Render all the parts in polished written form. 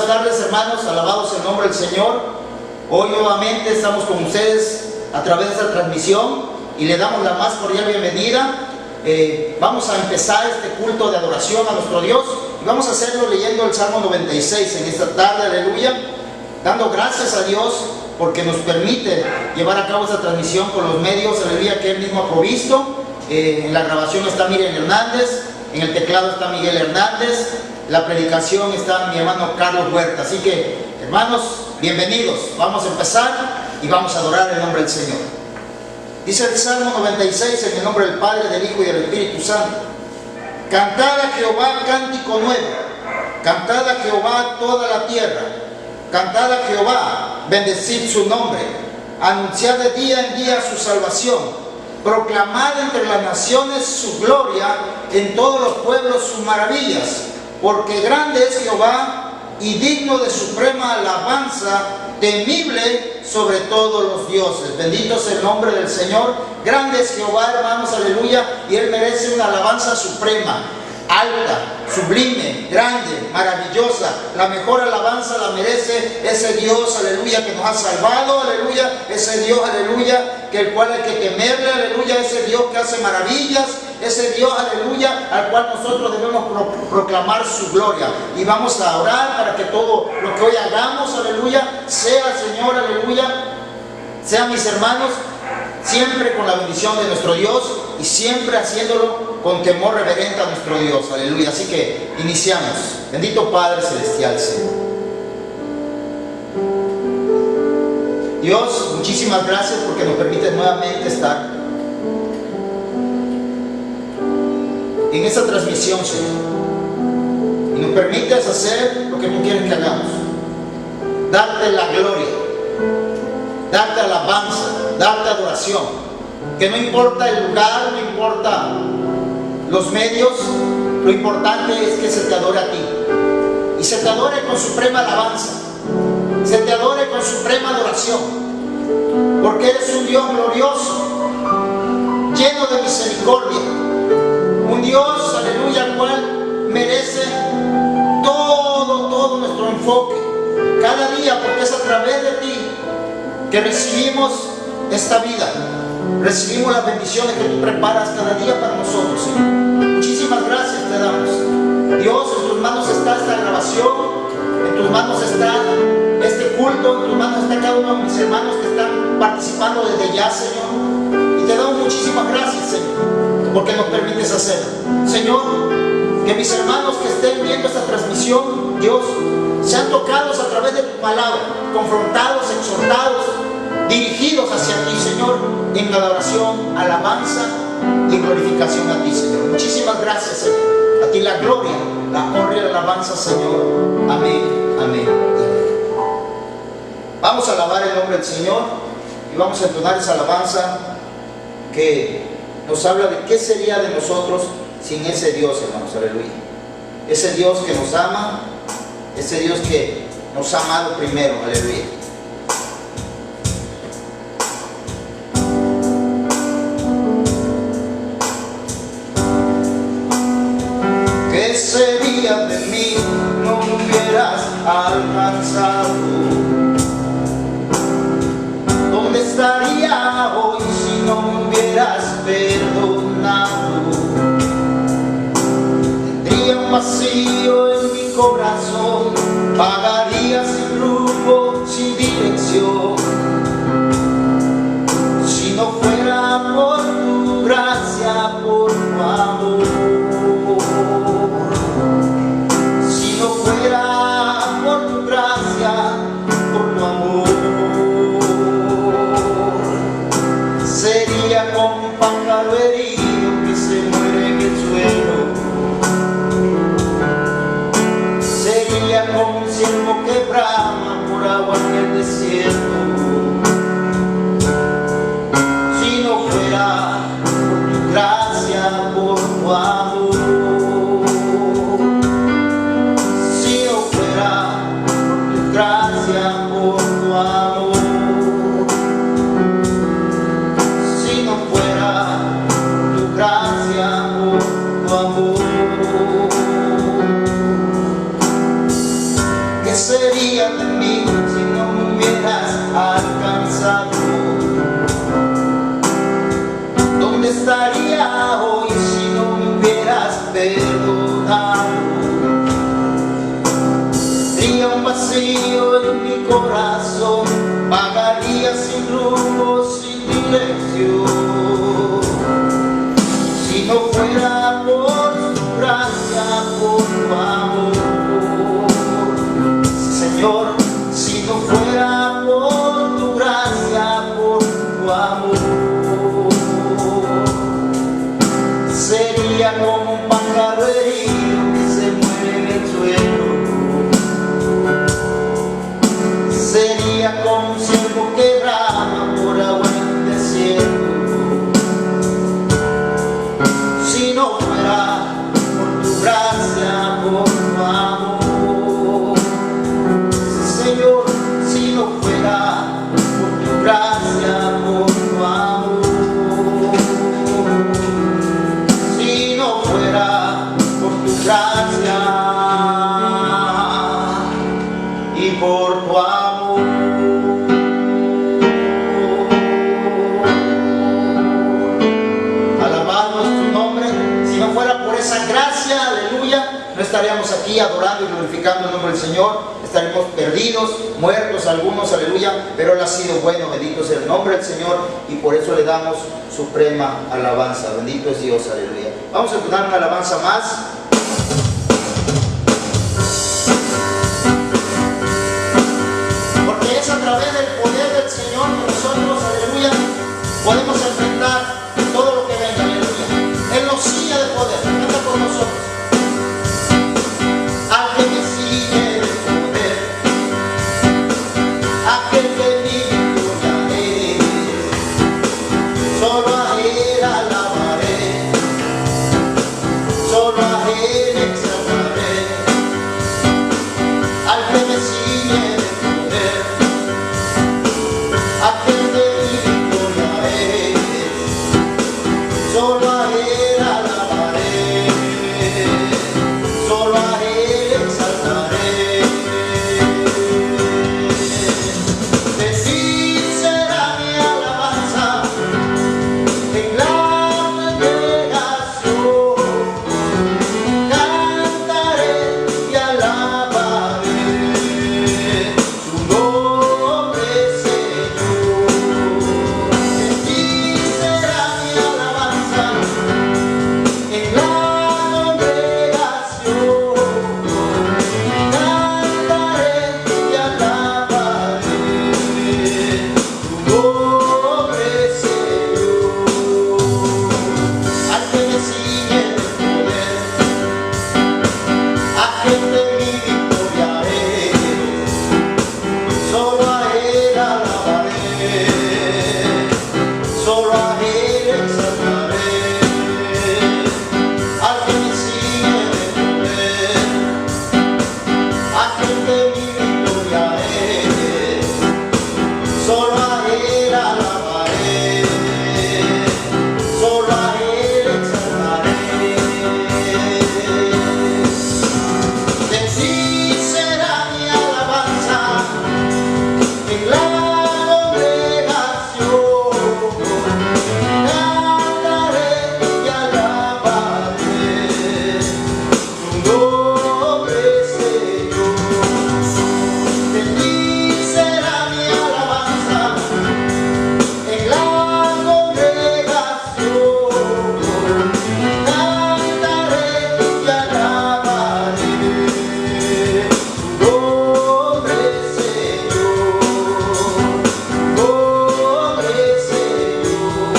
saludarles, hermanos, alabados el nombre del Señor. Hoy nuevamente estamos con ustedes a través de esta transmisión y le damos la más cordial bienvenida. Vamos a empezar este culto de adoración a nuestro Dios y vamos a hacerlo leyendo el Salmo 96 en esta tarde, aleluya, dando gracias a Dios porque nos permite llevar a cabo esta transmisión con los medios, aleluya, que Él mismo ha provisto. En la grabación está Miriam Hernández, en el teclado está Miguel Hernández, la predicación está mi hermano Carlos Huerta. Así que, hermanos, bienvenidos. Vamos a empezar y vamos a adorar el nombre del Señor. Dice el Salmo 96 en el nombre del Padre, del Hijo y del Espíritu Santo. Cantad a Jehová cántico nuevo, cantad a Jehová toda la tierra, cantad a Jehová, bendecid su nombre, anunciad de día en día su salvación, proclamad entre las naciones su gloria, en todos los pueblos sus maravillas, porque grande es Jehová y digno de suprema alabanza, temible sobre todos los dioses. Bendito es el nombre del Señor. Grande es Jehová, hermanos, aleluya, y Él merece una alabanza suprema, alta, sublime, grande, maravillosa. La mejor alabanza la merece ese Dios, aleluya, que nos ha salvado, aleluya, ese Dios, aleluya, que el cual hay que temerle, aleluya, ese Dios que hace maravillas, ese Dios, aleluya, al cual nosotros debemos proclamar su gloria. Y vamos a orar para que todo lo que hoy hagamos, aleluya, sea, Señor, aleluya, sean mis hermanos, siempre con la bendición de nuestro Dios y siempre haciéndolo con temor reverente a nuestro Dios, aleluya. Así que iniciamos. Bendito Padre Celestial, Señor. Dios, muchísimas gracias porque nos permite nuevamente estar en esta transmisión, Señor, y nos permites hacer lo que tú quieres que hagamos, darte la gloria, darte alabanza, darte adoración, que no importa el lugar, no importa los medios, lo importante es que se te adore a ti, y se te adore con suprema alabanza, se te adore con suprema adoración, porque eres un Dios glorioso, lleno de misericordia, un Dios, aleluya, al cual merece todo nuestro enfoque cada día, porque es a través de ti que recibimos esta vida, recibimos las bendiciones que tú preparas cada día para nosotros, Señor. Muchísimas gracias te damos. Dios, en tus manos está esta grabación, en tus manos está este culto, en tus manos está cada uno de mis hermanos que están participando desde ya, Señor. Y te damos muchísimas gracias, Señor, porque nos permites hacerlo. Señor, que mis hermanos que estén viendo esta transmisión, Dios, sean tocados a través de tu palabra, confrontados, exhortados, dirigidos hacia ti, Señor, en adoración, alabanza y glorificación a ti, Señor. Muchísimas gracias, Señor. A ti la gloria, la honra y la alabanza, Señor. Amén, amén. Vamos a alabar el nombre del Señor y vamos a entonar esa alabanza que nos habla de qué sería de nosotros sin ese Dios, hermanos, aleluya. Ese Dios que nos ama, ese Dios que nos ha amado primero, aleluya. ¿Qué sería de mí? No me hubieras alcanzado. ¿Dónde estaría hoy si no me hubieras perdonado? Tendría un vacío en mi corazón, vagaría sin rumbo, sin dirección. Si no fuera por tu gracia, por tu amor, si no fuera por tu gracia, por tu amor, sería como un pájaro herido que se muere en el suelo, sería como un ciervo que brama por agua en el desierto. Si no fuera por tu gracia, por tu amor, si no fuera por tu gracia, por tu amor, si no fuera por tu gracia, por tu amor. sería de mí si no me hubieras alcanzado? ¿Dónde estaría hoy si no me hubieras perdonado? Tendría un vacío en mi corazón, vagaría sin rumbo, sin dirección. Si no fuera por tu gracia, por tu amor, Señor, si no fuera por tu gracia, por tu amor, sería como un pájaro herido que se muere en el suelo. Sería como un ciervo que brama por agua en el desierto. Si no fuera por tu gracia, por tu amor, Señor, si no fuera por tu gracia, por tu amor, si no fuera por tu gracia y por tu amor. Alabado es tu nombre. Si no fuera por esa gracia, aleluya, no estaríamos aquí adorando y glorificando el nombre del Señor. Estaremos perdidos, muertos algunos, aleluya, pero Él ha sido bueno, bendito sea el nombre del Señor, y por eso le damos suprema alabanza. Bendito es Dios, aleluya. Vamos a escuchar una alabanza más. Porque es a través del poder del Señor que nosotros, aleluya, podemos enfrentar todo lo que venga, aleluya. Él nos ciñe de poder, canta por nosotros. Al que me ciñe de poder, aquel que mi victoria es, solo a Él alabaré, solo a Él exaltaré. Al que me ciñe de poder, aquel que mi victoria es, solo a Él alabaré, solo a Él exaltaré. De ti será mi alabanza en la congregación, cantaré y alabaré tu nombre, Señor. De ti será mi alabanza en la congregación, cantaré y alabaré tu nombre, Señor. Al que me ciñe de poder, aquel de mi victoria es, solo a Él alabaré, solo a Él exaltaré. Al que me ciñe de poder, aquel de mi victoria es, solo a Él alabaré, solo a Él exaltaré. De ti será mi alabanza en la congregación, cantaré y alabaré tu nombre, Señor. De ti será mi alabanza en la congregación, cantaré y alabaré tu nombre, Señor, nombre, Señor,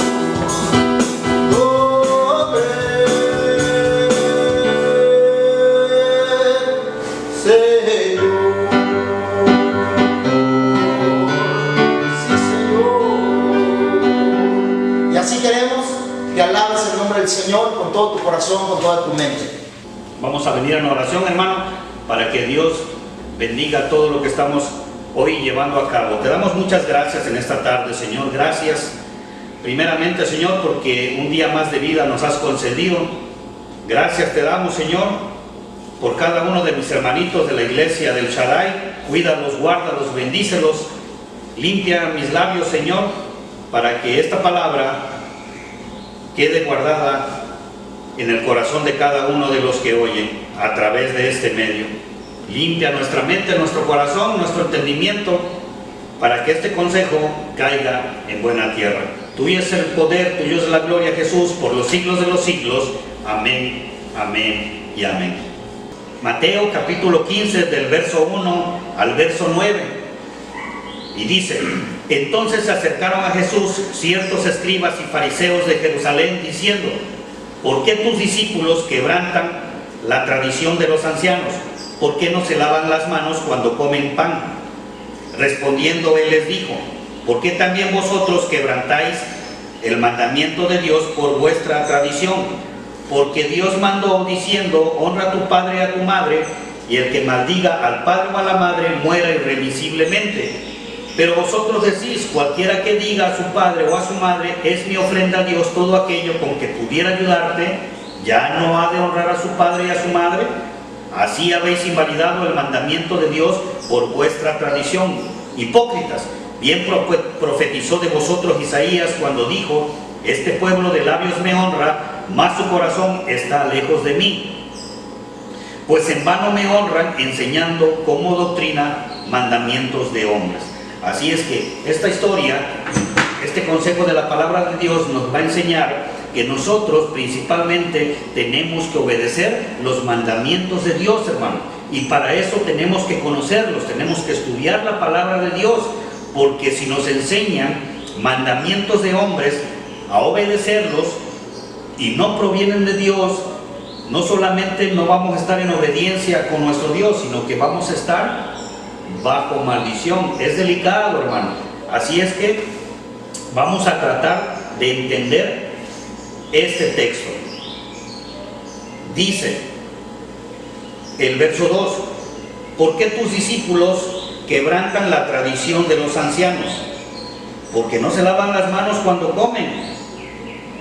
nombre, Señor. Sí, Señor. Y así queremos que alabes el nombre del Señor con todo tu corazón, con toda tu mente. Vamos a venir a una oración, hermano, para que Dios bendiga todo lo que estamos hoy llevando a cabo. Te damos muchas gracias en esta tarde, Señor. Gracias, primeramente, Señor, porque un día más de vida nos has concedido. Gracias te damos, Señor, por cada uno de mis hermanitos de la iglesia del Shaddai. Cuídalos, guárdalos, bendícelos. Limpia mis labios, Señor, para que esta palabra quede guardada en el corazón de cada uno de los que oyen a través de este medio. Limpia nuestra mente, nuestro corazón, nuestro entendimiento, para que este consejo caiga en buena tierra. Tuyo es el poder, tuyo es la gloria, Jesús, por los siglos de los siglos. Amén, amén y amén. Mateo capítulo 15, del verso 1 al verso 9. Y dice: entonces se acercaron a Jesús ciertos escribas y fariseos de Jerusalén, diciendo: ¿por qué tus discípulos quebrantan la tradición de los ancianos? ¿Por qué no se lavan las manos cuando comen pan? Respondiendo él les dijo: ¿por qué también vosotros quebrantáis el mandamiento de Dios por vuestra tradición? Porque Dios mandó diciendo: honra a tu padre y a tu madre, y el que maldiga al padre o a la madre muera irremisiblemente. Pero vosotros decís: cualquiera que diga a su padre o a su madre, es mi ofrenda a Dios, todo aquello con que pudiera ayudarte, ¿ya no ha de honrar a su padre y a su madre? Así habéis invalidado el mandamiento de Dios por vuestra tradición. Hipócritas, bien profetizó de vosotros Isaías cuando dijo: este pueblo de labios me honra, mas su corazón está lejos de mí. Pues en vano me honran, enseñando como doctrina mandamientos de hombres. Así es que esta historia, este consejo de la palabra de Dios nos va a enseñar que nosotros principalmente tenemos que obedecer los mandamientos de Dios, hermano. Y para eso tenemos que conocerlos, tenemos que estudiar la palabra de Dios, porque si nos enseñan mandamientos de hombres a obedecerlos y no provienen de Dios, no solamente no vamos a estar en obediencia con nuestro Dios, sino que vamos a estar bajo maldición. Es delicado, hermano. Así es que vamos a tratar de entender este texto. Dice el verso 2: ¿por qué tus discípulos quebrantan la tradición de los ancianos? Porque no se lavan las manos cuando comen.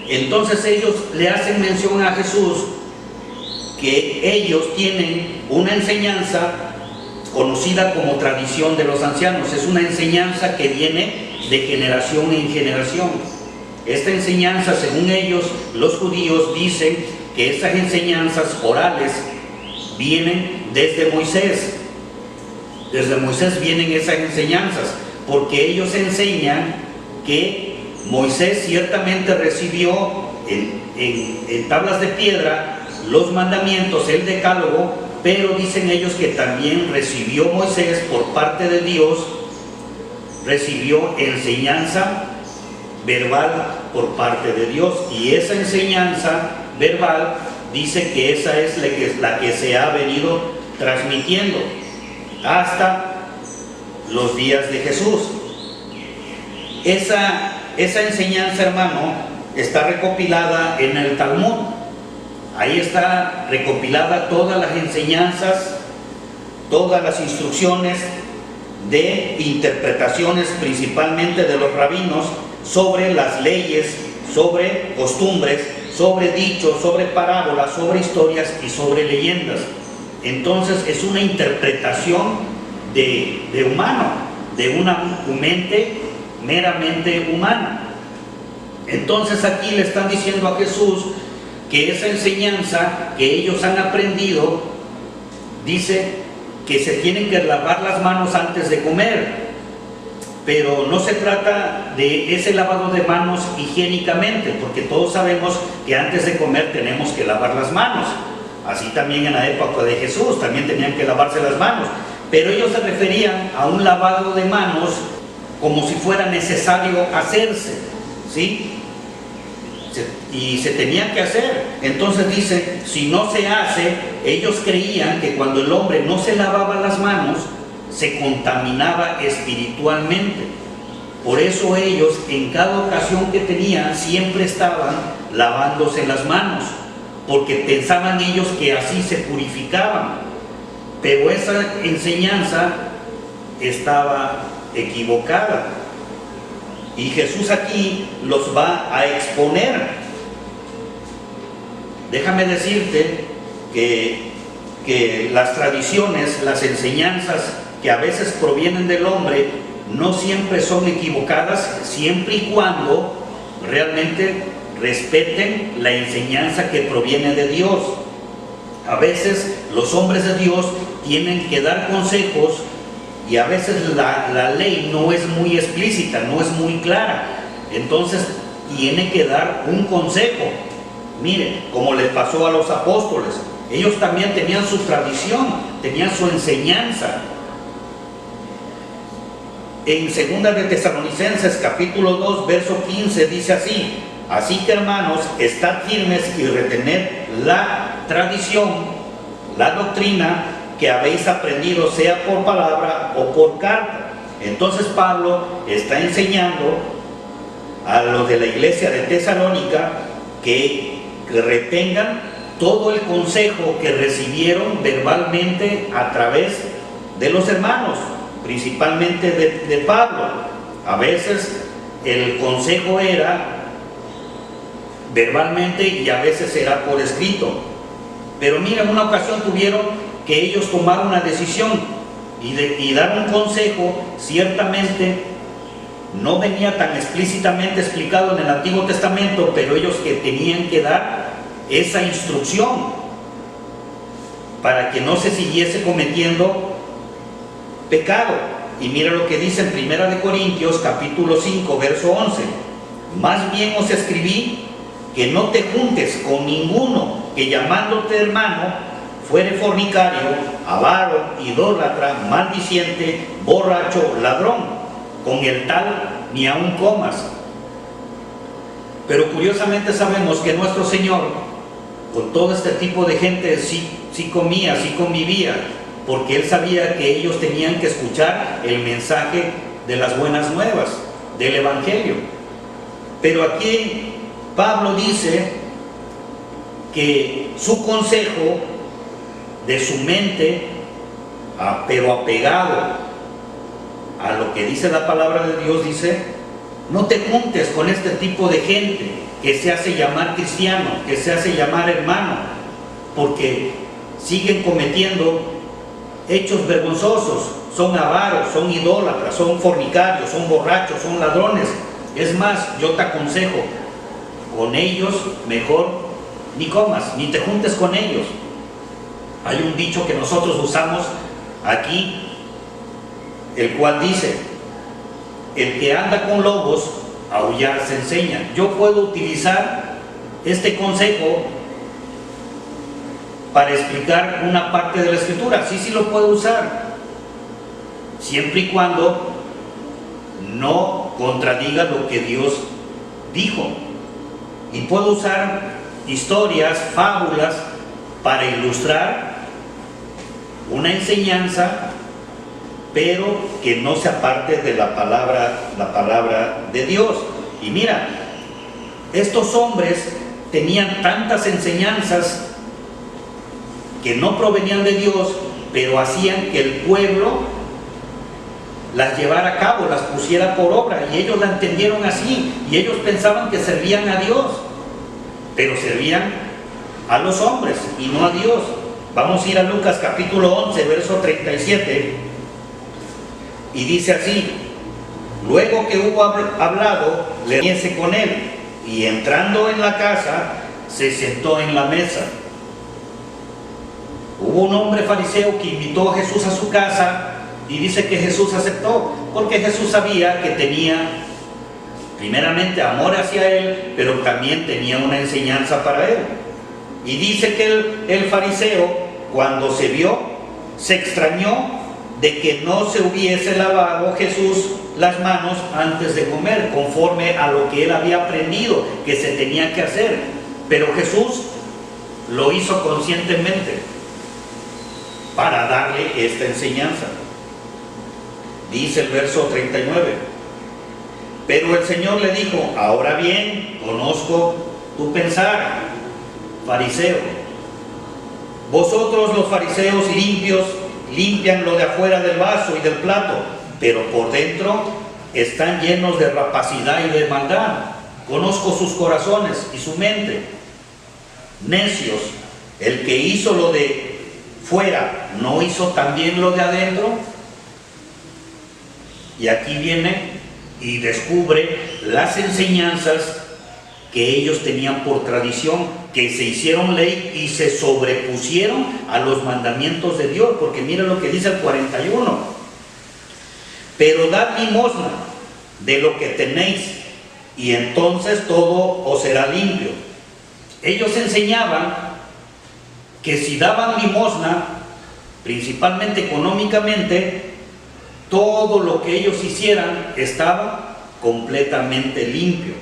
Entonces ellos le hacen mención a Jesús que ellos tienen una enseñanza conocida como tradición de los ancianos. Es una enseñanza que viene de generación en generación. Esta enseñanza, según ellos, los judíos dicen que estas enseñanzas orales vienen desde Moisés. Desde Moisés vienen esas enseñanzas, porque ellos enseñan que Moisés ciertamente recibió en tablas de piedra los mandamientos, el decálogo, pero dicen ellos que también recibió Moisés por parte de Dios, recibió enseñanza verbal por parte de Dios, y esa enseñanza verbal dice que esa es la que se ha venido transmitiendo hasta los días de Jesús. Esa enseñanza, hermano, está recopilada en el Talmud. Ahí está recopilada todas las enseñanzas, todas las instrucciones de interpretaciones, principalmente de los rabinos, sobre las leyes, sobre costumbres, sobre dichos, sobre parábolas, sobre historias y sobre leyendas. Entonces es una interpretación de humano, de una mente meramente humana. Entonces aquí le están diciendo a Jesús que esa enseñanza que ellos han aprendido, dice que se tienen que lavar las manos antes de comer, pero no se trata de ese lavado de manos higiénicamente, porque todos sabemos que antes de comer tenemos que lavar las manos. Así también en la época de Jesús también tenían que lavarse las manos, pero ellos se referían a un lavado de manos como si fuera necesario hacerse, ¿sí? Y se tenía que hacer. Entonces dice, si no se hace, ellos creían que cuando el hombre no se lavaba las manos, se contaminaba espiritualmente. Por eso ellos, en cada ocasión que tenían, siempre estaban lavándose las manos, porque pensaban ellos que así se purificaban. Pero esa enseñanza estaba equivocada. Y Jesús aquí los va a exponer. Déjame decirte que que las tradiciones, las enseñanzas que a veces provienen del hombre, no siempre son equivocadas, siempre y cuando realmente respeten la enseñanza que proviene de Dios. A veces los hombres de Dios tienen que dar consejos y a veces la ley no es muy explícita, no es muy clara. Entonces tiene que dar un consejo. Mire, como les pasó a los apóstoles, ellos también tenían su tradición, tenían su enseñanza. En 2 de Tesalonicenses capítulo 2 verso 15 dice así: así que hermanos, estad firmes y retened la tradición, la doctrina que habéis aprendido, sea por palabra o por carta. Entonces Pablo está enseñando a los de la iglesia de Tesalónica que retengan todo el consejo que recibieron verbalmente a través de los hermanos, principalmente de Pablo. A veces el consejo era verbalmente y a veces era por escrito. Pero mira, en una ocasión tuvieron que ellos tomar una decisión y dar un consejo. Ciertamente no venía tan explícitamente explicado en el Antiguo Testamento, pero ellos que tenían que dar esa instrucción para que no se siguiese cometiendo pecado. Y mira lo que dice en 1 Corintios capítulo 5 verso 11: más bien os escribí que no te juntes con ninguno que llamándote hermano fuere fornicario, avaro, idólatra, maldiciente, borracho, ladrón. Con el tal ni aun comas. Pero curiosamente sabemos que nuestro Señor con todo este tipo de gente sí comía, sí convivía, porque Él sabía que ellos tenían que escuchar el mensaje de las buenas nuevas, del Evangelio. Pero aquí Pablo dice que su consejo de su mente, pero apegado a lo que dice la palabra de Dios, dice: no te juntes con este tipo de gente que se hace llamar cristiano, que se hace llamar hermano, porque siguen cometiendo hechos vergonzosos, son avaros, son idólatras, son fornicarios, son borrachos, son ladrones. Es más, yo te aconsejo, con ellos mejor ni comas, ni te juntes con ellos. Hay un dicho que nosotros usamos aquí, el cual dice: el que anda con lobos, aullar se enseña. Yo puedo utilizar este consejo para explicar una parte de la Escritura. Sí lo puedo usar, siempre y cuando no contradiga lo que Dios dijo. Y puedo usar historias, fábulas, para ilustrar una enseñanza, pero que no se aparte de la palabra de Dios. Y mira, estos hombres tenían tantas enseñanzas que no provenían de Dios, pero hacían que el pueblo las llevara a cabo, las pusiera por obra, y ellos la entendieron así, y ellos pensaban que servían a Dios, pero servían a los hombres y no a Dios. Vamos a ir a Lucas capítulo 11 verso 37, y dice así: luego que hubo hablado, le diese con él, y entrando en la casa se sentó en la mesa. Hubo un hombre fariseo que invitó a Jesús a su casa, y dice que Jesús aceptó, porque Jesús sabía que tenía primeramente amor hacia él, pero también tenía una enseñanza para él. Y dice que el fariseo, cuando se vio, se extrañó de que no se hubiese lavado Jesús las manos antes de comer, conforme a lo que él había aprendido que se tenía que hacer. Pero Jesús lo hizo conscientemente para darle esta enseñanza. Dice el verso 39: pero el Señor le dijo: ahora bien, conozco tu pensar, fariseo. Vosotros los fariseos limpios limpian lo de afuera del vaso y del plato, pero por dentro están llenos de rapacidad y de maldad. Conozco sus corazones y su mente. Necios, el que hizo lo de fuera, ¿no hizo también lo de adentro? Y aquí viene y descubre las enseñanzas que ellos tenían por tradición, que se hicieron ley y se sobrepusieron a los mandamientos de Dios, porque mira lo que dice el 41: pero dad limosna de lo que tenéis, y entonces todo os será limpio. Ellos enseñaban que si daban limosna, principalmente económicamente, todo lo que ellos hicieran estaba completamente limpio.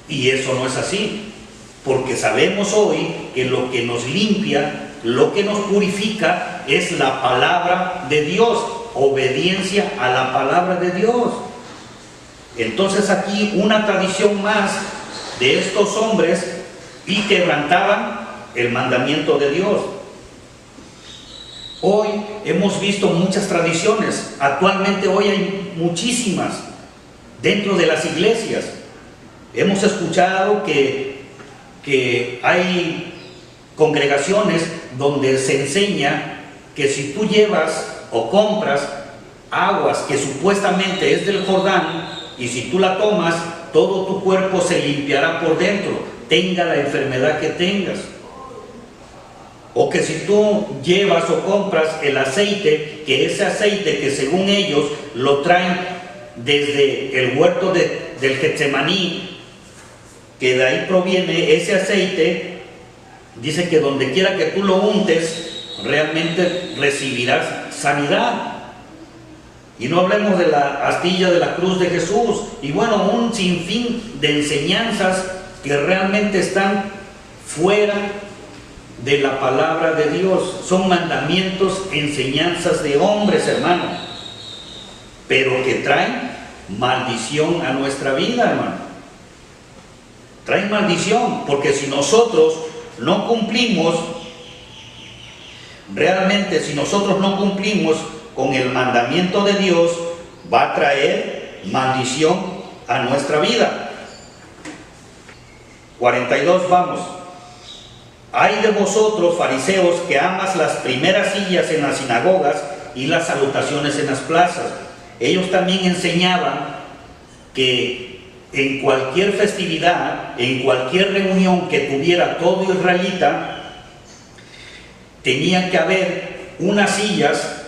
Y eso no es así, porque sabemos hoy que lo que nos limpia, lo que nos purifica es la palabra de Dios, obediencia a la palabra de Dios. Entonces aquí una tradición más de estos hombres y quebrantaban el mandamiento de Dios. Hoy hemos visto muchas tradiciones, actualmente hoy hay muchísimas dentro de las iglesias. Hemos escuchado que hay congregaciones donde se enseña que si tú llevas o compras aguas que supuestamente es del Jordán, y si tú la tomas, todo tu cuerpo se limpiará por dentro, tenga la enfermedad que tengas. O que si tú llevas o compras el aceite, que ese aceite que según ellos lo traen desde el huerto del Getsemaní, que de ahí proviene ese aceite, dice que donde quiera que tú lo untes, realmente recibirás sanidad. Y no hablemos de la astilla de la cruz de Jesús, y bueno, un sinfín de enseñanzas que realmente están fuera de la palabra de Dios. Son mandamientos, enseñanzas de hombres, hermano, pero que traen maldición a nuestra vida, hermano. Traen maldición, porque si nosotros no cumplimos, realmente si nosotros no cumplimos con el mandamiento de Dios, va a traer maldición a nuestra vida. 42, vamos. Ay de vosotros, fariseos, que amas las primeras sillas en las sinagogas y las salutaciones en las plazas. Ellos también enseñaban que en cualquier festividad, en cualquier reunión que tuviera todo israelita, tenía que haber unas sillas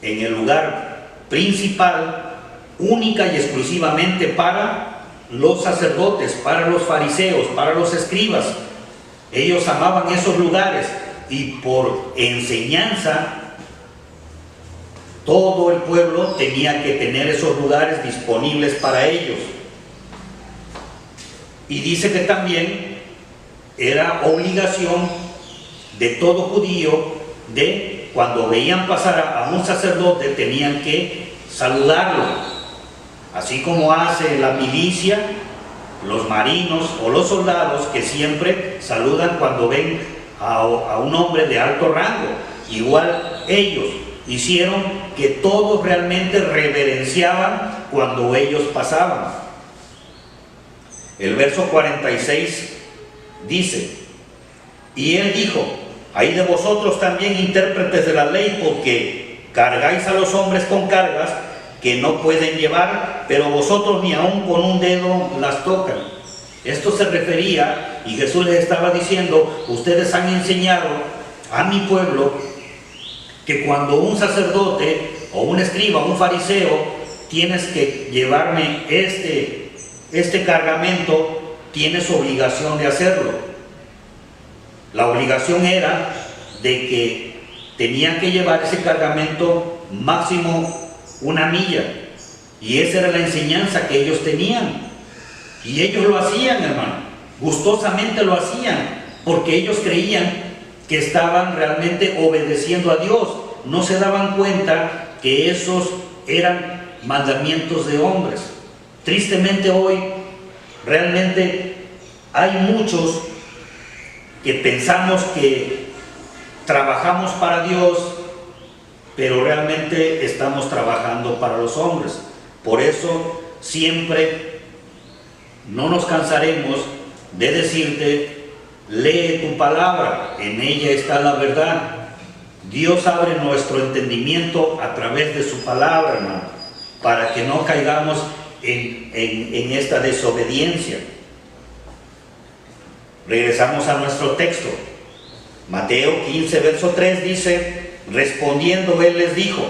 en el lugar principal, única y exclusivamente para los sacerdotes, para los fariseos, para los escribas. Ellos amaban esos lugares y por enseñanza todo el pueblo tenía que tener esos lugares disponibles para ellos. Y dice que también era obligación de todo judío de cuando veían pasar a un sacerdote tenían que saludarlo, así como hace la milicia, los marinos o los soldados que siempre saludan cuando ven a un hombre de alto rango. Igual ellos hicieron que todos realmente reverenciaban cuando ellos pasaban. El verso 46 dice: y él dijo: ay de vosotros también, intérpretes de la ley, porque cargáis a los hombres con cargas que no pueden llevar, pero vosotros ni aun con un dedo las tocan. Esto se refería, y Jesús les estaba diciendo: ustedes han enseñado a mi pueblo que cuando un sacerdote o un escriba, un fariseo, tienes que llevarme este cargamento, tienes obligación de hacerlo. La obligación era de que tenían que llevar ese cargamento máximo 1 milla, y esa era la enseñanza que ellos tenían, y ellos lo hacían, hermano, gustosamente lo hacían, porque ellos creían que estaban realmente obedeciendo a Dios. No se daban cuenta que esos eran mandamientos de hombres. Tristemente hoy realmente hay muchos que pensamos que trabajamos para Dios, pero realmente estamos trabajando para los hombres. Por eso siempre no nos cansaremos de decirte: lee tu palabra, en ella está la verdad. Dios abre nuestro entendimiento a través de su palabra, hermano, para que no caigamos en esta desobediencia. Regresamos a nuestro texto. Mateo 15, verso 3 dice: respondiendo él les dijo: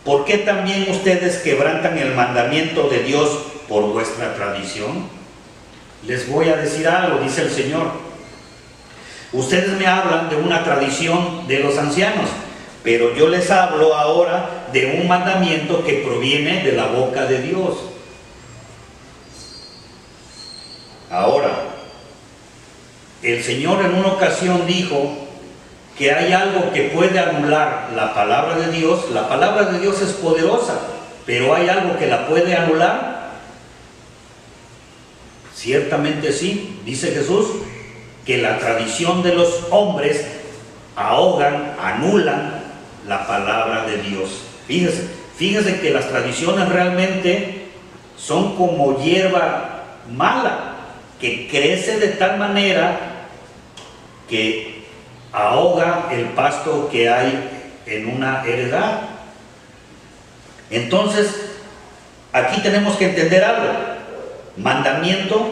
¿por qué también ustedes quebrantan el mandamiento de Dios por vuestra tradición? Les voy a decir algo, dice el Señor. Ustedes me hablan de una tradición de los ancianos, pero yo les hablo ahora de un mandamiento que proviene de la boca de Dios. Ahora, el Señor en una ocasión dijo que hay algo que puede anular la palabra de Dios. La palabra de Dios es poderosa, pero ¿hay algo que la puede anular? Ciertamente sí, dice Jesús, que la tradición de los hombres ahogan, anulan la palabra de Dios. Fíjese que las tradiciones realmente son como hierba mala, que crece de tal manera que ahoga el pasto que hay en una heredad. Entonces, aquí tenemos que entender algo. Mandamiento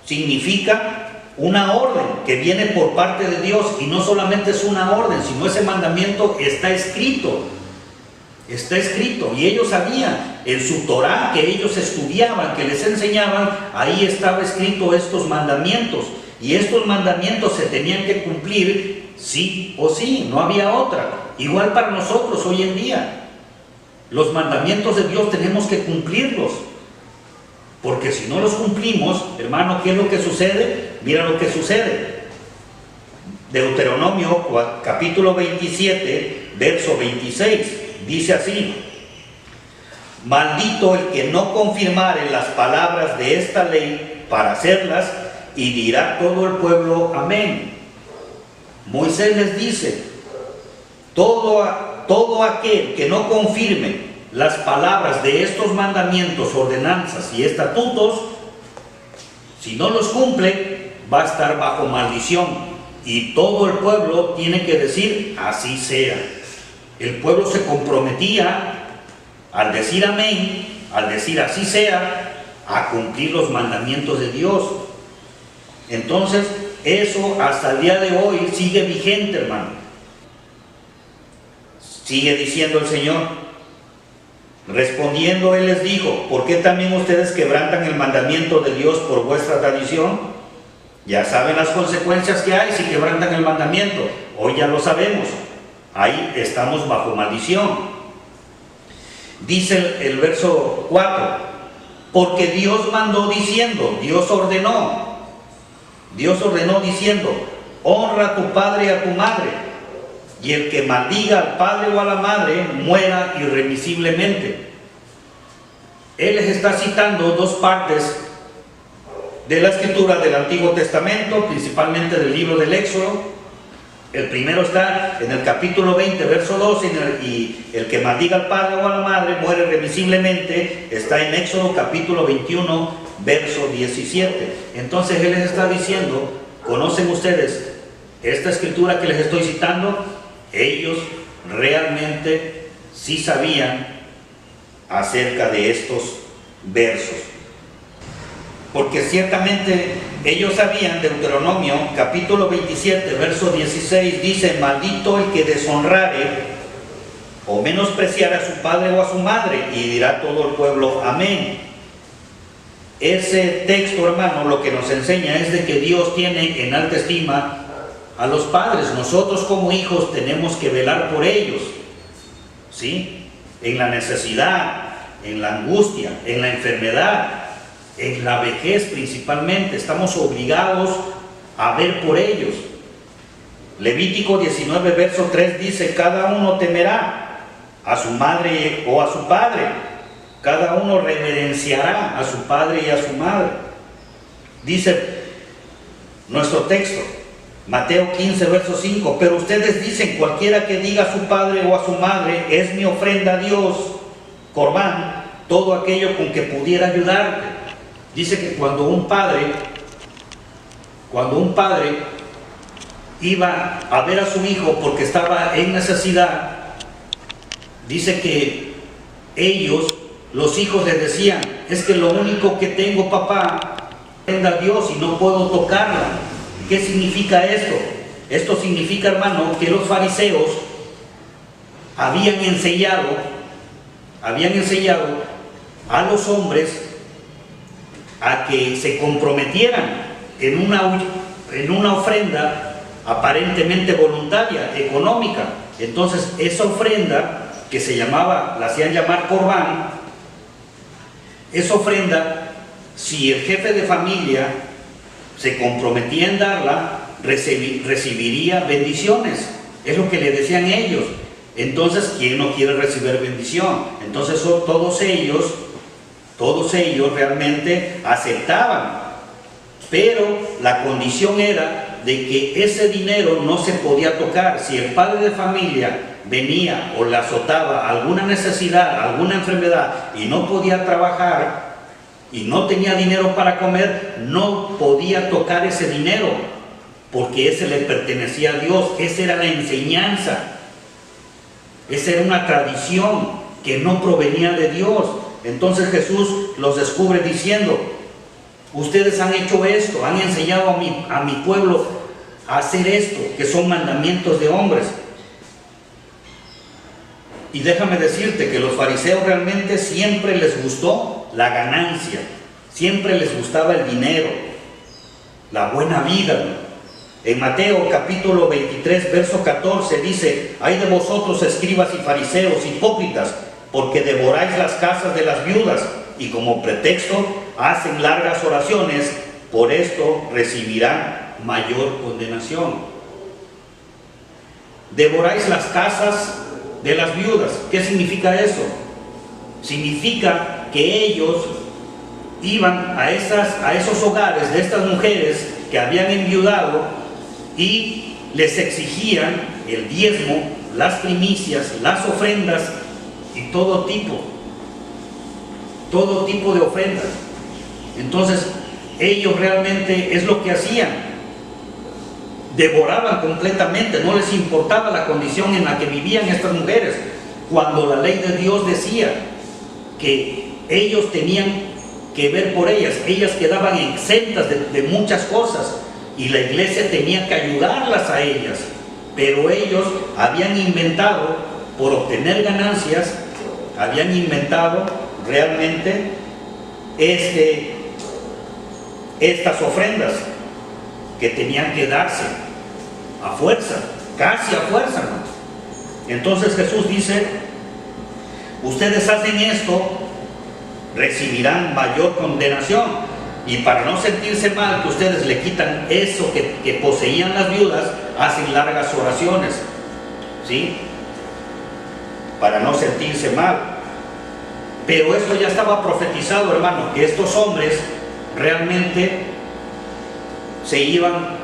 significa una orden que viene por parte de Dios, y no solamente es una orden, sino ese mandamiento está escrito. Está escrito, y ellos sabían, en su Torá que ellos estudiaban, que les enseñaban, ahí estaba escrito estos mandamientos, y estos mandamientos se tenían que cumplir sí o sí, no había otra. Igual para nosotros hoy en día, los mandamientos de Dios tenemos que cumplirlos, porque si no los cumplimos, hermano, ¿qué es lo que sucede? Mira lo que sucede. Deuteronomio capítulo 27, verso 26. Dice así: maldito el que no confirmare las palabras de esta ley para hacerlas, y dirá todo el pueblo amén. Moisés les dice: todo aquel que no confirme las palabras de estos mandamientos, ordenanzas y estatutos, si no los cumple, va a estar bajo maldición. Y todo el pueblo tiene que decir: así sea. El pueblo se comprometía, al decir amén, al decir así sea, a cumplir los mandamientos de Dios. Entonces, eso hasta el día de hoy sigue vigente, hermano. Sigue diciendo el Señor. Respondiendo él les dijo: ¿por qué también ustedes quebrantan el mandamiento de Dios por vuestra tradición? Ya saben las consecuencias que hay si quebrantan el mandamiento. Hoy ya lo sabemos. Ahí estamos bajo maldición. Dice el verso 4: porque Dios mandó diciendo, Dios ordenó diciendo: honra a tu padre y a tu madre, y el que maldiga al padre o a la madre muera irremisiblemente. Él les está citando dos partes de la escritura del Antiguo Testamento, principalmente del libro del Éxodo. El primero está en el capítulo 20, verso 12, y el que maldiga al padre o a la madre muere irremisiblemente, está en Éxodo capítulo 21, verso 17. Entonces Él les está diciendo: ¿conocen ustedes esta escritura que les estoy citando? Ellos realmente sí sabían acerca de estos versos, porque ciertamente ellos sabían. Deuteronomio capítulo 27, verso 16 dice: maldito el que deshonrare o menospreciare a su padre o a su madre, y dirá todo el pueblo amén. Ese texto, hermano, lo que nos enseña es de que Dios tiene en alta estima a los padres. Nosotros como hijos tenemos que velar por ellos, ¿sí? En la necesidad, en la angustia, en la enfermedad, en la vejez principalmente, estamos obligados a ver por ellos. Levítico 19, verso 3 dice: cada uno temerá a su madre o a su padre, cada uno reverenciará a su padre y a su madre. Dice nuestro texto, Mateo 15, verso 5: pero ustedes dicen: cualquiera que diga a su padre o a su madre, es mi ofrenda a Dios, corbán, todo aquello con que pudiera ayudarte. Dice que cuando un padre iba a ver a su hijo porque estaba en necesidad, dice que ellos, los hijos, le decían: es que lo único que tengo, papá, es a Dios y no puedo tocarla. ¿Qué significa esto? Esto significa, hermano, que los fariseos habían enseñado a los hombres a que se comprometieran en una ofrenda aparentemente voluntaria, económica. Entonces esa ofrenda, que la hacían llamar corbán, esa ofrenda, si el jefe de familia se comprometía en darla, recibiría bendiciones. Es lo que le decían ellos. Entonces, ¿quién no quiere recibir bendición? Entonces todos ellos realmente aceptaban, pero la condición era de que ese dinero no se podía tocar. Si el padre de familia venía o le azotaba alguna necesidad, alguna enfermedad, y no podía trabajar y no tenía dinero para comer, no podía tocar ese dinero, porque ese le pertenecía a Dios. Esa era la enseñanza, esa era una tradición que no provenía de Dios. Entonces Jesús los descubre diciendo: ustedes han hecho esto, han enseñado a mi pueblo a hacer esto, que son mandamientos de hombres. Y déjame decirte que los fariseos realmente siempre les gustó la ganancia, siempre les gustaba el dinero, la buena vida. En Mateo capítulo 23, verso 14 dice: ay de vosotros, escribas y fariseos, hipócritas, porque devoráis las casas de las viudas y como pretexto hacen largas oraciones, por esto recibirán mayor condenación. Devoráis las casas de las viudas. ¿Qué significa eso? Significa que ellos iban a esos hogares de estas mujeres que habían enviudado y les exigían el diezmo, las primicias, las ofrendas y todo tipo de ofrendas. Entonces ellos realmente es lo que hacían: devoraban completamente, no les importaba la condición en la que vivían estas mujeres, cuando la ley de Dios decía que ellos tenían que ver por ellas quedaban exentas de muchas cosas y la iglesia tenía que ayudarlas a ellas. Pero ellos habían inventado, por obtener ganancias, habían inventado realmente estas ofrendas que tenían que darse a fuerza, casi a fuerza, ¿no? Entonces Jesús dice: ustedes hacen esto, recibirán mayor condenación. Y para no sentirse mal que ustedes le quitan eso que poseían las viudas, hacen largas oraciones, ¿sí? Para no sentirse mal. Pero esto ya estaba profetizado, hermano, que estos hombres realmente se iban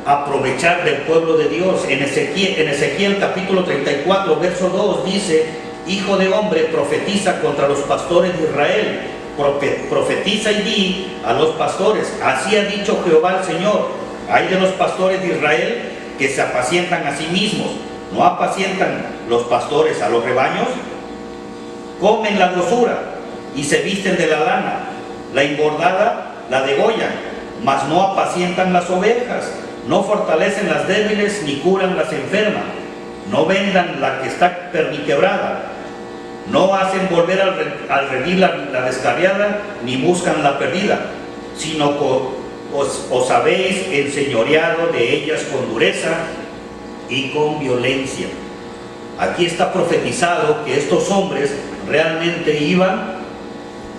a aprovechar del pueblo de Dios. En Ezequiel capítulo 34, verso 2 dice: hijo de hombre, profetiza contra los pastores de Israel. Profetiza y di a los pastores: así ha dicho Jehová el Señor, ay de los pastores de Israel que se apacientan a sí mismos. ¿No apacientan los pastores a los rebaños? Comen la grosura y se visten de la lana, la engordada la degollan, mas no apacientan las ovejas. No fortalecen las débiles ni curan las enfermas. No vendan la que está perniquebrada. No hacen volver al redil la descarriada, ni buscan la perdida, sino os habéis enseñoreado de ellas con dureza y con violencia. Aquí está profetizado que estos hombres realmente iban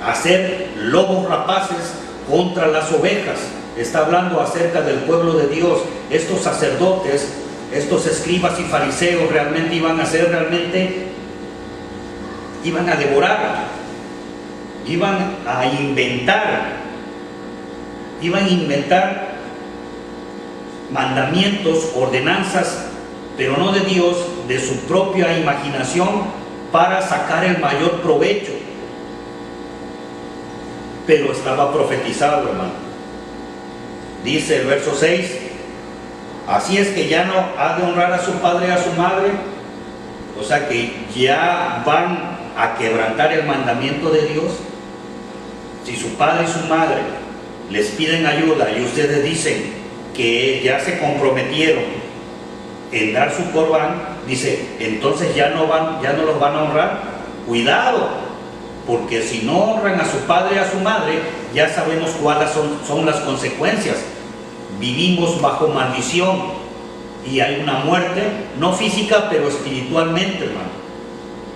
a ser lobos rapaces contra las ovejas. Está hablando acerca del pueblo de Dios. Estos sacerdotes, estos escribas y fariseos realmente iban a devorar, iban a inventar mandamientos, ordenanzas, pero no de Dios, de su propia imaginación, para sacar el mayor provecho. Pero estaba profetizado, hermano. Dice el verso 6: Así es que ya no ha de honrar a su padre y a su madre. O sea que ya van a quebrantar el mandamiento de Dios. Si su padre y su madre les piden ayuda y ustedes dicen que ya se comprometieron en dar su corbán, dice, entonces ya no los van a honrar. Cuidado, porque si no honran a su padre y a su madre, ya sabemos cuáles son las consecuencias. Vivimos bajo maldición y hay una muerte, no física, pero espiritualmente, hermano.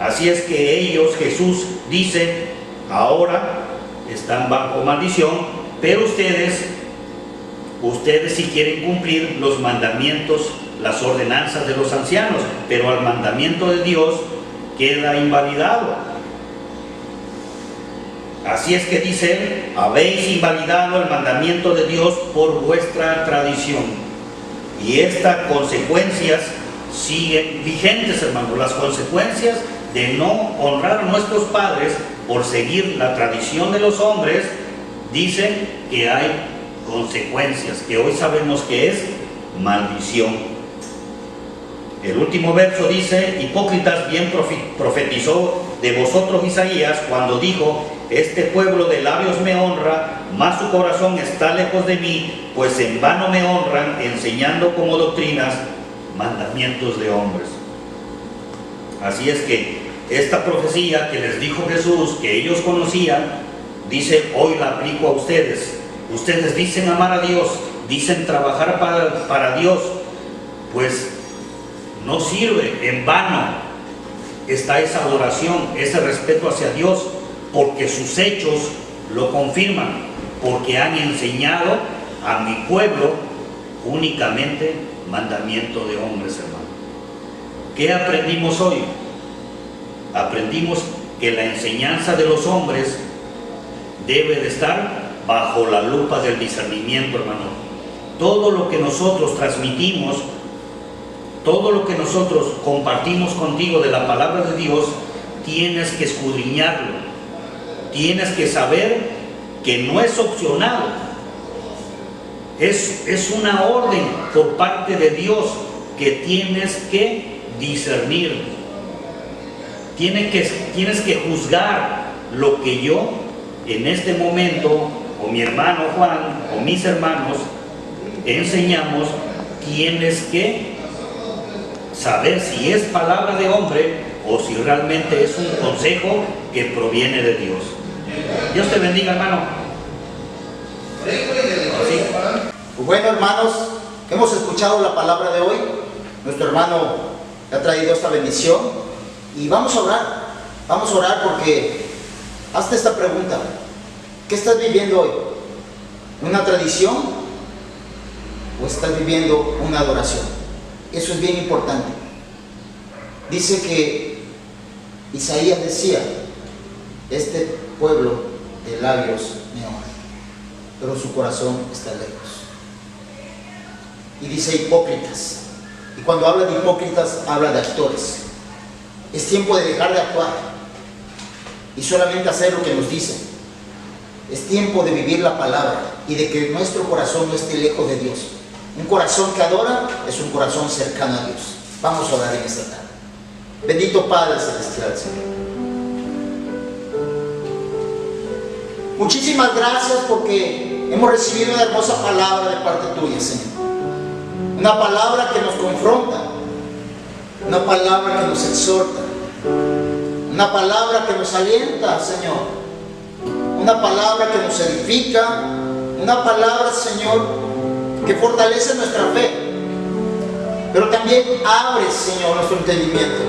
Así es que ellos, Jesús dice, ahora están bajo maldición, pero ustedes sí quieren cumplir los mandamientos, las ordenanzas de los ancianos, pero el mandamiento de Dios queda invalidado. Así es que dice, habéis invalidado el mandamiento de Dios por vuestra tradición. Y estas consecuencias siguen vigentes, hermanos. Las consecuencias de no honrar a nuestros padres por seguir la tradición de los hombres, dicen que hay consecuencias, que hoy sabemos que es maldición. El último verso dice, hipócritas, bien profetizó de vosotros Isaías cuando dijo, este pueblo de labios me honra, mas su corazón está lejos de mí, pues en vano me honran, enseñando como doctrinas mandamientos de hombres. Así es que esta profecía que les dijo Jesús, que ellos conocían, dice, hoy la aplico a ustedes. Ustedes dicen amar a Dios, dicen trabajar para Dios, pues no sirve, en vano está esa adoración, ese respeto hacia Dios, porque sus hechos lo confirman, porque han enseñado a mi pueblo únicamente mandamiento de hombres, hermano. ¿Qué aprendimos hoy? Aprendimos que la enseñanza de los hombres debe de estar bajo la lupa del discernimiento, hermano. Todo lo que nosotros transmitimos, todo lo que nosotros compartimos contigo de la palabra de Dios, tienes que escudriñarlo. Tienes que saber que no es opcional. Es una orden por parte de Dios que tienes que discernir. Tienes que juzgar lo que yo en este momento, o mi hermano Juan, o mis hermanos, enseñamos. Tienes que saber si es palabra de hombre o si realmente es un consejo que proviene de Dios. Dios te bendiga, hermano. ¿Sí? Pues bueno, hermanos, hemos escuchado la palabra de hoy. Nuestro hermano ha traído esta bendición y vamos a orar porque hazte esta pregunta: ¿qué estás viviendo hoy? ¿Una tradición o estás viviendo una adoración? Eso es bien importante. Dice que Isaías decía, este pueblo de labios me honra, pero su corazón está lejos. Y dice hipócritas. Y cuando habla de hipócritas, habla de actores. Es tiempo de dejar de actuar y solamente hacer lo que nos dicen. Es tiempo de vivir la palabra y de que nuestro corazón no esté lejos de Dios. Un corazón que adora es un corazón cercano a Dios. Vamos a orar en esta tarde. Bendito Padre Celestial, Señor. Muchísimas gracias porque hemos recibido una hermosa palabra de parte tuya, Señor. Una palabra que nos confronta, una palabra que nos exhorta, una palabra que nos alienta, Señor, una palabra que nos edifica, una palabra, Señor, que fortalece nuestra fe, pero también abre, Señor, nuestro entendimiento.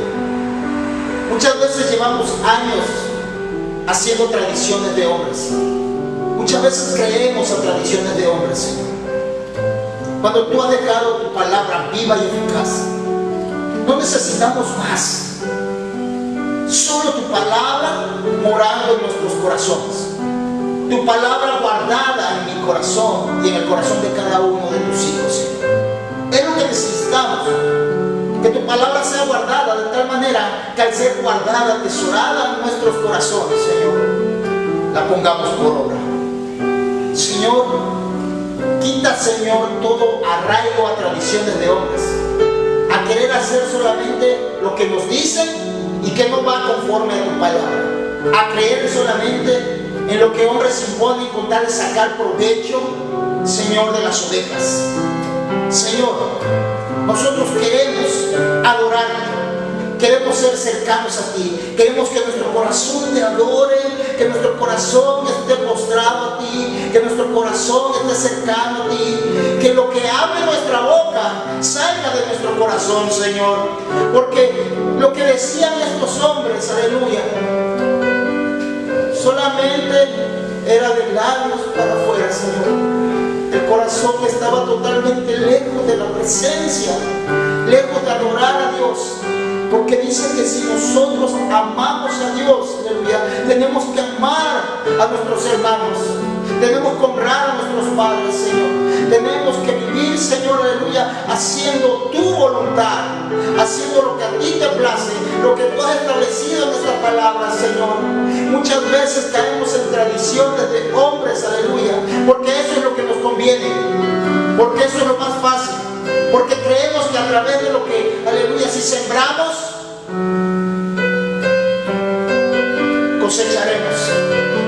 Muchas veces llevamos años haciendo tradiciones de hombres. Muchas veces creemos a tradiciones de hombres, Señor. Cuando tú has dejado tu palabra viva y eficaz, no necesitamos más. Solo tu palabra morando en nuestros corazones. Tu palabra guardada en mi corazón y en el corazón de cada uno de tus hijos, Señor. Es lo que necesitamos. Que tu palabra sea guardada de tal manera que al ser guardada, atesorada en nuestros corazones, Señor, la pongamos por obra. Señor, Quita, Señor, todo arraigo a tradiciones de hombres, a querer hacer solamente lo que nos dicen y que no va conforme a tu palabra, a creer solamente en lo que hombres imponen con tal de sacar provecho, Señor, de las ovejas. Señor, nosotros queremos adorarte, queremos ser cercanos a ti, queremos que nuestro corazón te adore, que nuestro corazón esté postrado a ti, que nuestro corazón esté cercano a ti, que lo que hable nuestra boca salga de nuestro corazón, Señor, porque lo que decían estos hombres, aleluya, solamente era de labios para afuera, Señor. El corazón estaba totalmente lejos de la presencia, lejos de adorar a Dios. Porque dice que si nosotros amamos a Dios, aleluya, tenemos que amar a nuestros hermanos, tenemos que honrar a nuestros padres, Señor. Tenemos que vivir, Señor, aleluya, haciendo tu voluntad, haciendo lo que a ti te place, lo que tú has establecido en esta palabra, Señor. Muchas veces caemos en tradiciones de hombres, aleluya, porque eso es lo que nos conviene, porque eso es lo más fácil. Porque creemos que a través de lo que, aleluya, si sembramos, cosecharemos.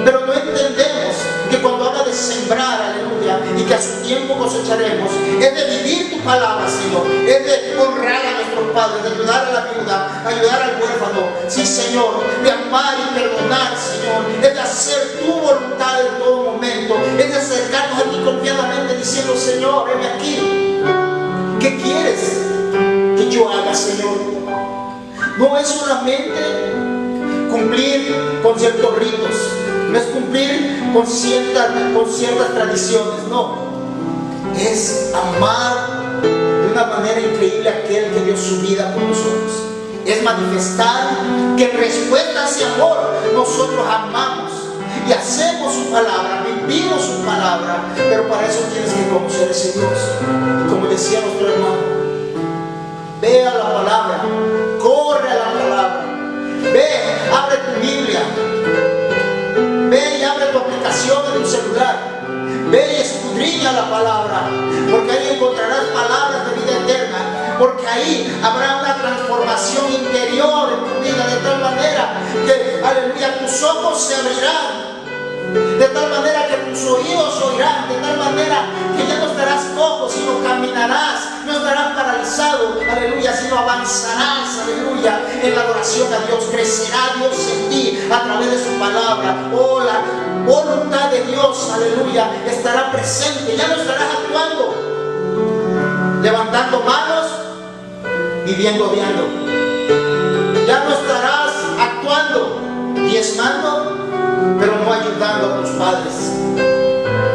Pero no entendemos que cuando habla de sembrar, aleluya, y que a su tiempo cosecharemos, es de vivir tu palabra, Señor, es de honrar a nuestros padres, de ayudar a la viuda, ayudar al huérfano, sí, Señor, de amar y perdonar, Señor, es de hacer tu voluntad en todo momento, es de acercarnos a ti confiadamente diciendo, Señor, heme aquí. ¿Qué quieres que yo haga, Señor? No es solamente cumplir con ciertos ritos, no es cumplir con ciertas tradiciones, no. Es amar de una manera increíble a aquel que dio su vida por nosotros. Es manifestar que en respuesta a ese amor nosotros amamos y hacemos su palabra, vivimos su palabra, pero para eso tienes que conocer ese Dios. Y como decía nuestro hermano, ve a la palabra, corre a la palabra, ve, abre tu Biblia, ve y abre tu aplicación en tu celular, ve y escudriña la palabra, porque ahí encontrarás palabras de vida eterna, porque ahí habrá una transformación interior en tu vida, de tal manera que, aleluya, tus ojos se abrirán, de tal manera que tus oídos oirán, de tal manera que ya no estarás cojo, sino caminarás, no estarás paralizado, aleluya, sino avanzarás, aleluya, en la adoración a Dios. Crecerá Dios en ti a través de su palabra. Oh, la voluntad de Dios, aleluya, estará presente. Ya no estarás actuando levantando manos, viviendo odiando. Ya no estarás actuando diezmando, pero no ayudando a tus padres.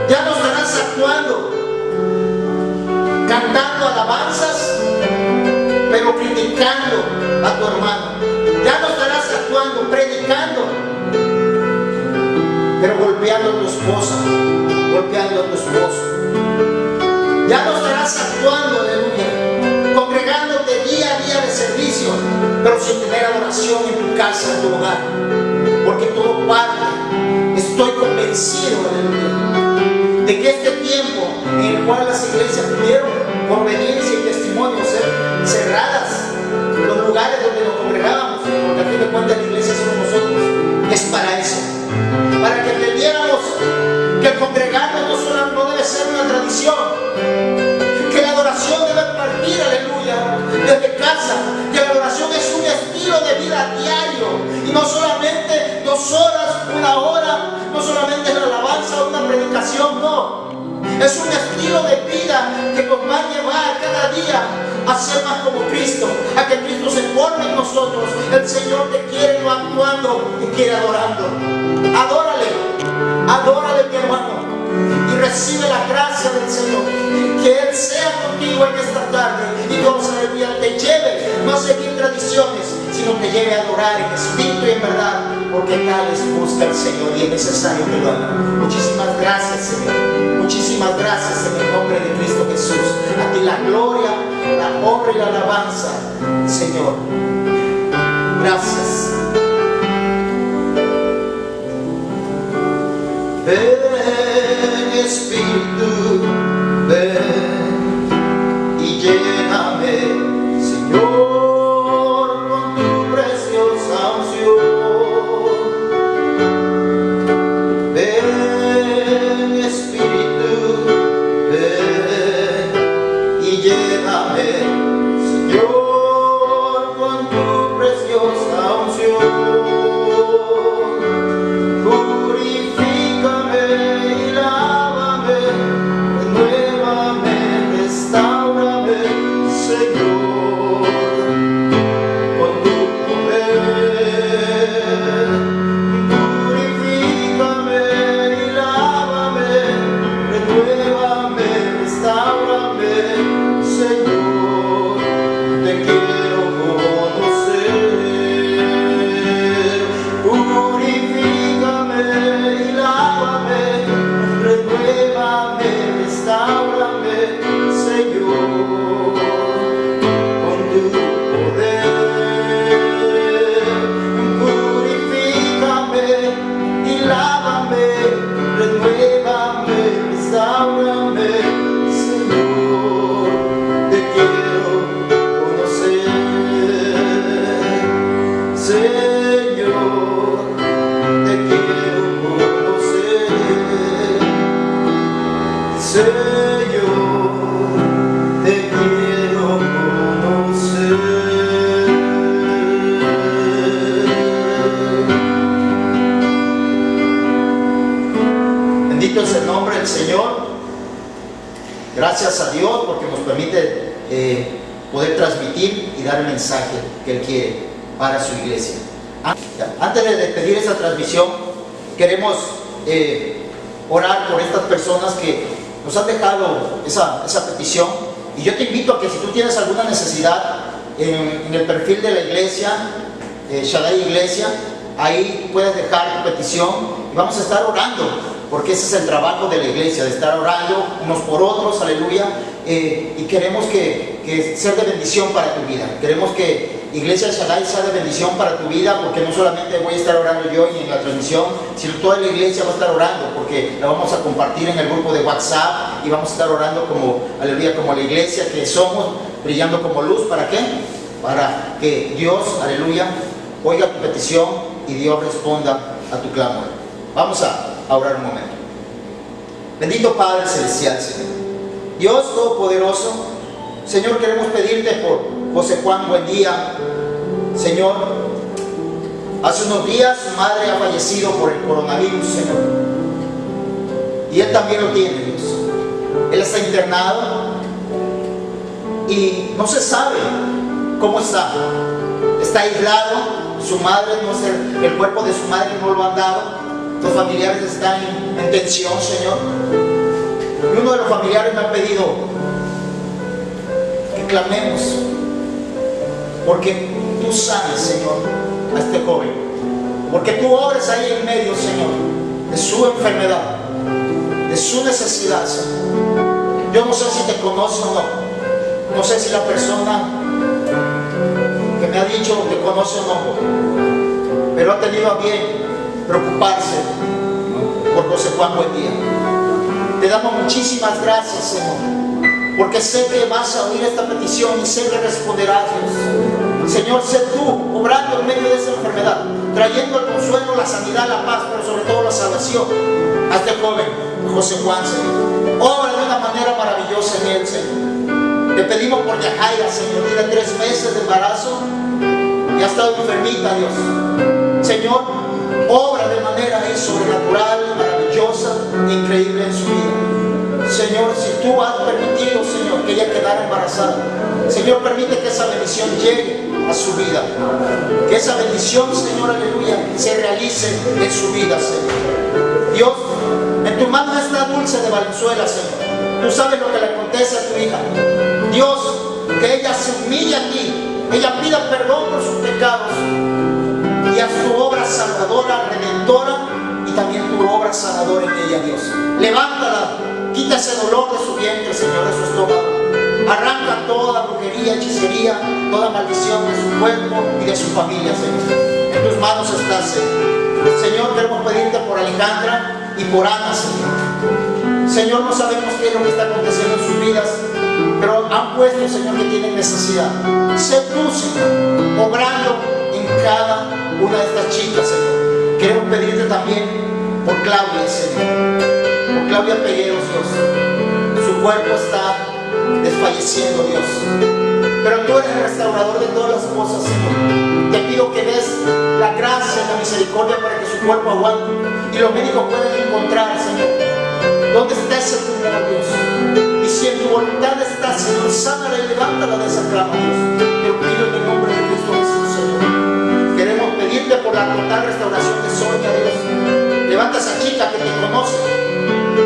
Ya no estarás actuando cantando alabanzas, pero criticando a tu hermano. Ya no estarás actuando predicando, pero golpeando a tu esposa, golpeando a tu esposo. Ya no estarás actuando, aleluya, congregándote día a día de servicio, pero sin tener adoración en tu casa, en tu hogar. Porque todo parte, estoy convencido, aleluya, de que este tiempo en el cual las iglesias tuvieron conveniencia y testimonios cerradas, los lugares donde nos congregábamos, porque a fin de cuentas la iglesia somos nosotros, es para eso, para que entendiéramos que el congregarnos no debe ser una tradición, que la adoración debe partir, aleluya, desde casa, que la adoración es un estilo de vida diario, y no solamente 2 horas, 1 hora, no solamente es la alabanza o una predicación, no. Es un estilo de vida que nos va a llevar cada día a ser más como Cristo, a que Cristo se forme en nosotros. El Señor te quiere no actuando, te quiere adorando. Adórale, adórale, mi hermano, y recibe la gracia del Señor. Que Él sea contigo en esta tarde y Dios, aleluya, te lleve no a seguir tradiciones, sino te lleve a adorar en espíritu y en verdad, porque tales busca el Señor y es necesario que lo haga. Muchísimas gracias, Señor. Muchísimas gracias en el nombre de Cristo Jesús. A ti la gloria, la honra y la alabanza, Señor. Gracias. Ven, Espíritu, Bendito es el nombre del Señor. Gracias a Dios porque nos permite poder transmitir y dar el mensaje que Él quiere para su iglesia. Antes de despedir esa transmisión, queremos orar por estas personas que nos han dejado esa petición. Y yo te invito a que si tú tienes alguna necesidad en el perfil de la iglesia, Shaddai Iglesia, ahí puedes dejar tu petición y vamos a estar orando, porque ese es el trabajo de la iglesia, de estar orando unos por otros, aleluya. Y queremos que sea de bendición para tu vida. Queremos que Iglesia Shaddai sea de bendición para tu vida, porque no solamente voy a estar orando yo y en la transmisión, sino toda la iglesia va a estar orando, porque la vamos a compartir en el grupo de WhatsApp y vamos a estar orando como, aleluya, como la iglesia que somos, brillando como luz. ¿Para qué? Para que Dios, aleluya, oiga tu petición y Dios responda a tu clamor. Vamos a orar un momento. Bendito Padre Celestial, Señor. Dios Todopoderoso, Señor, queremos pedirte por José Juan Buendía. Señor, hace unos días su madre ha fallecido por el coronavirus, Señor. Y él también lo tiene, Dios. Él está internado y no se sabe cómo está. Está aislado. Su madre, no sé, el cuerpo de su madre no lo han dado. Los familiares están en tensión, Señor. Y uno de los familiares me ha pedido que clamemos, porque tú sanes, Señor, a este joven, porque tú obres ahí en medio, Señor, de su enfermedad, de su necesidad, Señor. Yo no sé si te conoce o no. No sé si la persona que me ha dicho te conoce o no, pero ha tenido a bien preocuparse por José Juan Buendía. Te damos muchísimas gracias, Señor, porque sé que vas a oír esta petición y sé que responderás, Dios. Señor, sé tú obrando en medio de esa enfermedad, trayendo el consuelo, la sanidad, la paz, pero sobre todo la salvación a este joven José Juan, Señor. Obra de una manera maravillosa en él, Señor. Te pedimos por Yajaira, Señor, tiene 3 meses de embarazo y ha estado enfermita, Dios. Señor, obra de manera sobrenatural, maravillosa, increíble en su vida. Señor, si tú has permitido, Señor, que ella quedara embarazada, Señor, permite que esa bendición llegue a su vida. Que esa bendición, Señor, aleluya, se realice en su vida, Señor. Dios, en tu mano está Dulce de Valenzuela, Señor. Tú sabes lo que le acontece a tu hija. Dios, que ella se humille a ti, ella pida perdón por sus pecados y a tu obra salvadora, redentora, y también tu obra sanadora en ella, Dios. Levántala, quita ese dolor de su vientre, Señor, de su estómago. Arranca toda brujería, hechicería, toda maldición de su cuerpo y de su familia, Señor. En tus manos está, Señor. Señor, queremos pedirte por Alejandra y por Ana, Señor. Señor, no sabemos qué es lo que está aconteciendo en sus vidas, pero han puesto, Señor, que tienen necesidad. Sé tú, Señor, obrando en cada una de estas chicas, Señor. Queremos pedirte también por Claudia, Señor. Por Claudia Pegueros, Dios. Su cuerpo está desfalleciendo, Dios. Pero tú eres el restaurador de todas las cosas, Señor. Te pido que des la gracia y la misericordia para que su cuerpo aguante y los médicos puedan encontrar, Señor, dónde está ese tumor, Dios. Y si en tu voluntad está, Señor, sánala y levántala de esa cama, Dios. Te lo pido en el nombre de Cristo Jesús, Señor. Queremos pedirte por la total restauración de Sonia, Dios. Levanta a esa chica que te conoce,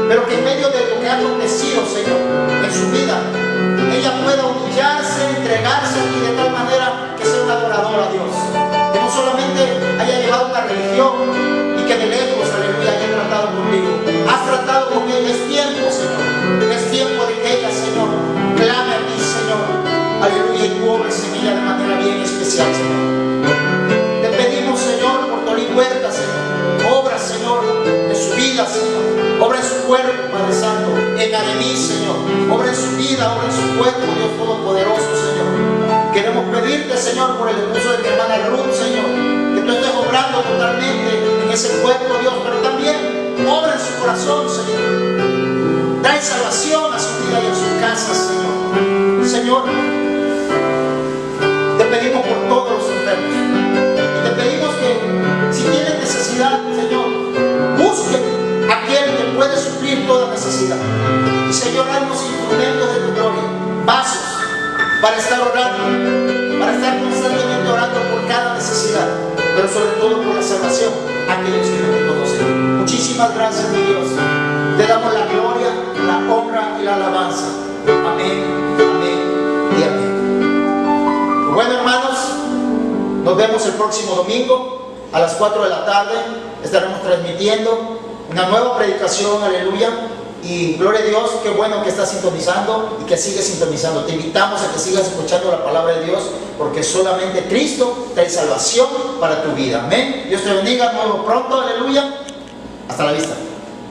pero que en medio de lo que ha acontecido, Señor, en su vida, ella pueda humillarse, entregarse y de tal manera que sea una adoradora a Dios. Que no solamente haya llevado una religión y que de lejos, aleluya, haya tratado contigo. Has tratado con ella, es tiempo, Señor. Es tiempo de que ella, Señor, clame a ti, Señor. Aleluya, y tú obres en ella de manera bien especial, Señor. Te pedimos, Señor, por Tolín Huerta, Señor. Obra, Señor, en su vida, Señor. Obra en su cuerpo, Padre Santo. En Ademí, Señor. Obra en su vida, obra en su cuerpo, Dios Todopoderoso, Señor. Queremos pedirte, Señor, por el esposo de mi hermana Ruth, Señor, que tú estés obrando totalmente en ese cuerpo, Dios, pero también obra en su corazón, Señor. Trae salvación a su vida y a su casa, Señor. Señor, te pedimos por todos los enfermos. Y te pedimos que si tienen necesidad, Señor, busquen a aquel que puede suplir Señor, haznos instrumentos de tu gloria, vasos para estar orando, para estar constantemente orando por cada necesidad, pero sobre todo por la salvación a aquellos que no te conocen. Muchísimas gracias, mi Dios. Te damos la gloria, la honra y la alabanza. Amén, amén y amén. Bueno, hermanos, nos vemos el próximo domingo a las 4 de la tarde. Estaremos transmitiendo una nueva predicación, aleluya. Y gloria a Dios, qué bueno que estás sintonizando y que sigues sintonizando. Te invitamos a que sigas escuchando la palabra de Dios, porque solamente Cristo trae salvación para tu vida. Amén. Dios te bendiga. Nos vemos pronto, aleluya. Hasta la vista.